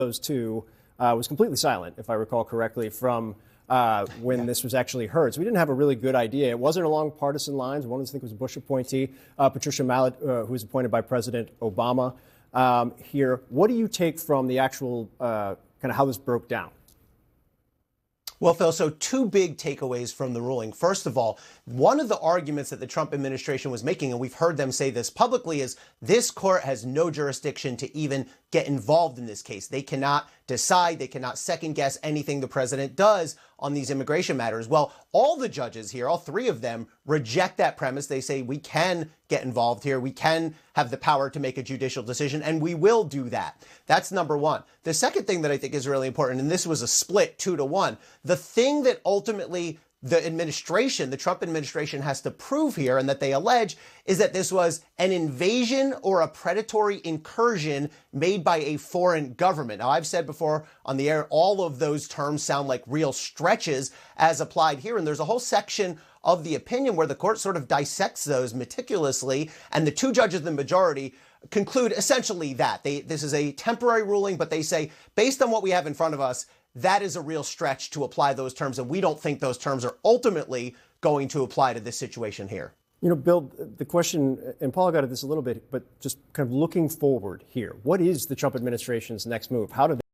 those two was completely silent, if I recall correctly, from when this was actually heard. So we didn't have a really good idea. It wasn't along partisan lines. One of us, I think, was a Bush appointee, Patricia Mallet, who was appointed by President Obama here. What do you take from the actual kind of how this broke down? Well, Phil, so two big takeaways from the ruling. First of all, one of the arguments that the Trump administration was making, and we've heard them say this publicly, is this court has no jurisdiction to even get involved in this case. They cannot decide, they cannot second guess anything the president does on these immigration matters. Well, all the judges here, all three of them, reject that premise. They say we can get involved here. We can have the power to make a judicial decision, and we will do that. That's number one. The second thing that I think is really important, and this was a split 2-1, the thing that ultimately the administration, the Trump administration, has to prove here, and that they allege, is that this was an invasion or a predatory incursion made by a foreign government. Now, I've said before on the air, all of those terms sound like real stretches as applied here, and there's a whole section of the opinion where the court sort of dissects those meticulously, and the two judges in the majority conclude essentially that. This is a temporary ruling, but they say, based on what we have in front of us, that is a real stretch to apply those terms, and we don't think those terms are ultimately going to apply to this situation here. You know, Bill, the question, and Paul got at this a little bit, but just kind of looking forward here, what is the Trump administration's next move? How do